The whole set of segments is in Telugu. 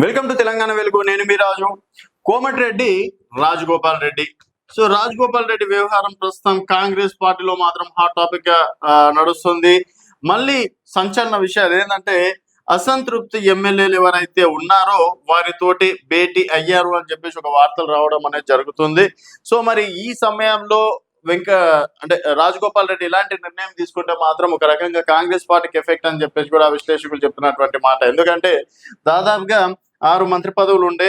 వెల్కమ్ టు తెలంగాణ వెలుగు. నేను మీ రాజు. కోమటిరెడ్డి రాజగోపాల్ రెడ్డి. సో రాజగోపాల్ రెడ్డి వ్యవహారం ప్రస్తుతం కాంగ్రెస్ పార్టీలో మాత్రం హాట్ టాపిక్ గా నడుస్తుంది. మళ్ళీ సంచలన విషయాలు ఏంటంటే అసంతృప్తి ఎమ్మెల్యేలు ఎవరైతే ఉన్నారో వారితోటి భేటీ అయ్యారు అని చెప్పేసి ఒక వార్తలు రావడం అనేది జరుగుతుంది. సో మరి ఈ సమయంలో అంటే రాజగోపాల్ రెడ్డి ఇలాంటి నిర్ణయం తీసుకుంటే మాత్రం ఒక రకంగా కాంగ్రెస్ పార్టీకి ఎఫెక్ట్ అని చెప్పేసి కూడా విశ్లేషకులు చెప్తున్నటువంటి మాట. ఎందుకంటే దాదాపుగా 6 మంత్రి పదవులు ఉండే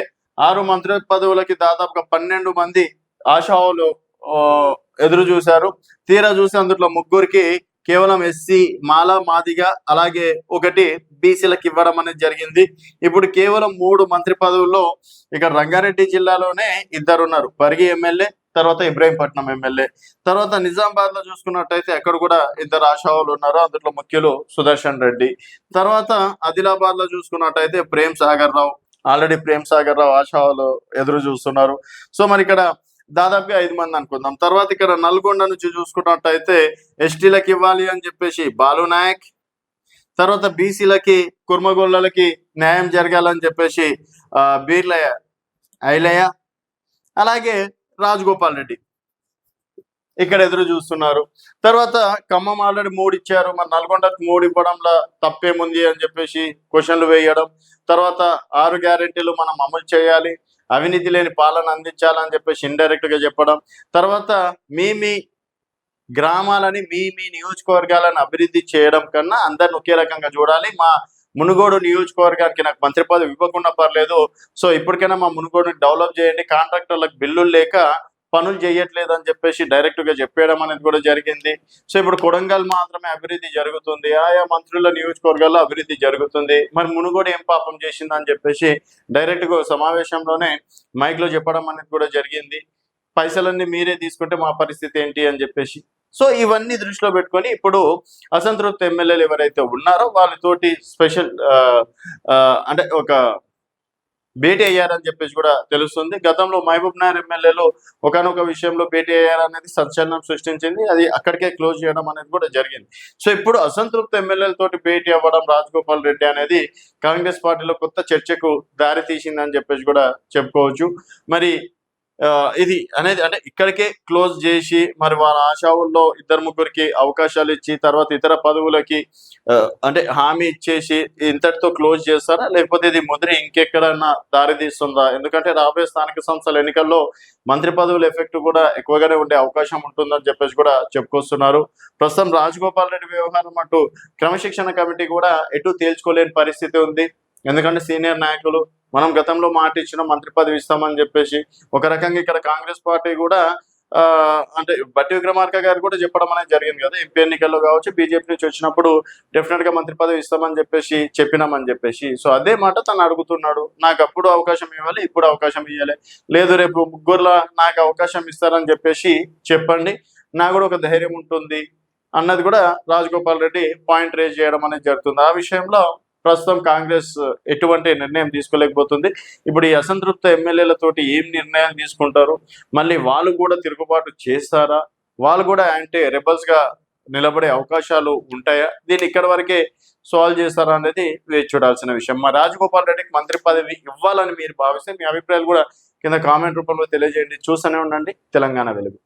6 మంత్రి పదవులకి దాదాపుగా 12 మంది ఆశావులు ఎదురు చూశారు. తీరా చూసి అందులో ముగ్గురికి కేవలం ఎస్సీ, మాల, మాదిగ, అలాగే ఒకటి బీసీలకు ఇవ్వడం అనేది జరిగింది. ఇప్పుడు కేవలం 3 మంత్రి పదవుల్లో ఇక్కడ రంగారెడ్డి జిల్లాలోనే ఇద్దరున్నారు, పరిగి ఎమ్మెల్యే, తర్వాత ఇబ్రాహీంపట్నం ఎమ్మెల్యే. తర్వాత నిజామాబాద్ లో చూసుకున్నట్టయితే అక్కడ కూడా ఇద్దరు ఆశావులు ఉన్నారు, అందులో ముఖ్యులు సుదర్శన్ రెడ్డి. తర్వాత ఆదిలాబాద్ లో చూసుకున్నట్టయితే ప్రేమ్ సాగర్ రావు, ఆల్రెడీ ప్రేమ్ సాగర్ రావు ఆశావులు ఎదురు చూస్తున్నారు. సో మరి ఇక్కడ దాదాపుగా 5 మంది అనుకుందాం. తర్వాత ఇక్కడ నల్గొండ నుంచి చూసుకున్నట్టయితే ఎస్టీలకు ఇవ్వాలి అని చెప్పేసి బాలు నాయక్, తర్వాత బీసీలకి కుర్మగొల్లలకి న్యాయం జరగాలని చెప్పేసి బీర్లయ్య ఐలయ్య, అలాగే రాజగోపాల్ రెడ్డి ఇక్కడ ఎదురు చూస్తున్నారు. తర్వాత ఖమ్మం ఆల్రెడీ 3 ఇచ్చారు, మరి నల్గొండకు 3 ఇవ్వడంలో తప్పేముంది అని చెప్పేసి క్వశ్చన్లు వేయడం. తర్వాత 6 గ్యారెంటీలు మనం అమలు చేయాలి, అవినీతి లేని పాలన అందించాలని చెప్పేసి ఇండైరెక్ట్ గా చెప్పడం. తర్వాత మీ గ్రామాలని మీ నియోజకవర్గాలను అభివృద్ధి చేయడం కన్నా అందరిని ఒకే రకంగా చూడాలి. మా మునుగోడు నియోజకవర్గానికి నాకు మంత్రి పదవి ఇవ్వకుండా పర్లేదు, సో ఇప్పటికైనా మా మునుగోడుని డెవలప్ చేయండి, కాంట్రాక్టర్లకు బిల్లులు లేక పనులు చేయట్లేదు అని చెప్పేసి డైరెక్ట్ గా చెప్పేయడం అనేది కూడా జరిగింది. సో ఇప్పుడు కొడంగల్ మాత్రమే అభివృద్ధి జరుగుతుంది, ఆయా మంత్రుల నియోజకవర్గాల్లో అభివృద్ధి జరుగుతుంది, మరి మునుగోడు ఏం పాపం చేసిందని చెప్పేసి డైరెక్ట్ గా సమావేశంలోనే మైక్ లో చెప్పడం అనేది కూడా జరిగింది. పైసలన్నీ మీరే తీసుకుంటే మా పరిస్థితి ఏంటి అని చెప్పేసి. సో ఇవన్నీ దృష్టిలో పెట్టుకొని ఇప్పుడు అసంతృప్తి ఎమ్మెల్యేలు ఎవరైతే ఉన్నారో వాళ్ళతోటి స్పెషల్ అంటే ఒక భేటీ అయ్యారని చెప్పేసి కూడా తెలుస్తుంది. గతంలో మహబూబ్ నగర్ ఎమ్మెల్యేలు ఒకనొక విషయంలో భేటీ అయ్యారనేది సంచలనం సృష్టించింది, అది అక్కడికే క్లోజ్ చేయడం అనేది కూడా జరిగింది. సో ఇప్పుడు అసంతృప్తి ఎమ్మెల్యేలతోటి భేటీ అవ్వడం రాజగోపాల్ రెడ్డి అనేది కాంగ్రెస్ పార్టీలో కొత్త చర్చకు దారి తీసిందని చెప్పేసి కూడా చెప్పుకోవచ్చు. మరి ఇది అనేది అంటే ఇక్కడికే క్లోజ్ చేసి మరి వాళ్ళ ఆశావుల్లో 2-3కి అవకాశాలు ఇచ్చి తర్వాత ఇతర పదవులకి అంటే హామీ ఇచ్చేసి ఇంతటితో క్లోజ్ చేస్తారా, లేకపోతే ఇది ముదిరి ఇంకెక్కడన్నా దారి తీస్తుందా? ఎందుకంటే రాబోయే స్థానిక సంస్థల ఎన్నికల్లో మంత్రి పదవుల ఎఫెక్ట్ కూడా ఎక్కువగానే ఉండే అవకాశం ఉంటుందని చెప్పేసి కూడా చెప్పుకొస్తున్నారు. ప్రస్తుతం రాజగోపాల్ రెడ్డి వ్యవహారం అటు క్రమశిక్షణ కమిటీ కూడా ఎటు తేల్చుకోలేని పరిస్థితి ఉంది. ఎందుకంటే సీనియర్ నాయకులు మనం గతంలో మాట ఇచ్చిన మంత్రి పదవి ఇస్తామని చెప్పేసి ఒక రకంగా ఇక్కడ కాంగ్రెస్ పార్టీ కూడా అంటే బట్టి విక్రమార్క గారు కూడా చెప్పడం అనేది జరిగింది కదా, ఎంపీ ఎన్నికల్లో కావచ్చు, బీజేపీ నుంచి వచ్చినప్పుడు డెఫినెట్ గా మంత్రి పదవి ఇస్తామని చెప్పేసి చెప్పినామని చెప్పేసి. సో అదే మాట తను అడుగుతున్నాడు, నాకు అప్పుడు అవకాశం ఇవ్వాలి, ఇప్పుడు అవకాశం ఇవ్వాలి, లేదు రేపు ముగ్గురులా నాకు అవకాశం ఇస్తారని చెప్పేసి చెప్పండి, నాకు కూడా ఒక ధైర్యం ఉంటుంది అన్నది కూడా రాజగోపాల్ రెడ్డి పాయింట్ రేజ్ చేయడం అనేది జరుగుతుంది. ఆ విషయంలో ప్రస్తుతం కాంగ్రెస్ ఎటువంటి నిర్ణయం తీసుకోలేకపోతుంది. ఇప్పుడు ఈ అసంతృప్త ఎమ్మెల్యేలతోటి ఏం నిర్ణయాలు తీసుకుంటారు, మళ్ళీ వాళ్ళు కూడా తిరుగుబాటు చేస్తారా, వాళ్ళు కూడా అంటే రెబల్స్ గా నిలబడే అవకాశాలు ఉంటాయా, దీన్ని ఇక్కడ వరకే సాల్వ్ చేస్తారా అనేది వేచి చూడాల్సిన విషయం. మా రాజగోపాల్ రెడ్డికి మంత్రి పదవి ఇవ్వాలని మీరు భావిస్తే మీ అభిప్రాయాలు కూడా కింద కామెంట్ రూపంలో తెలియజేయండి. చూస్తూనే ఉండండి తెలంగాణ వెలుగు.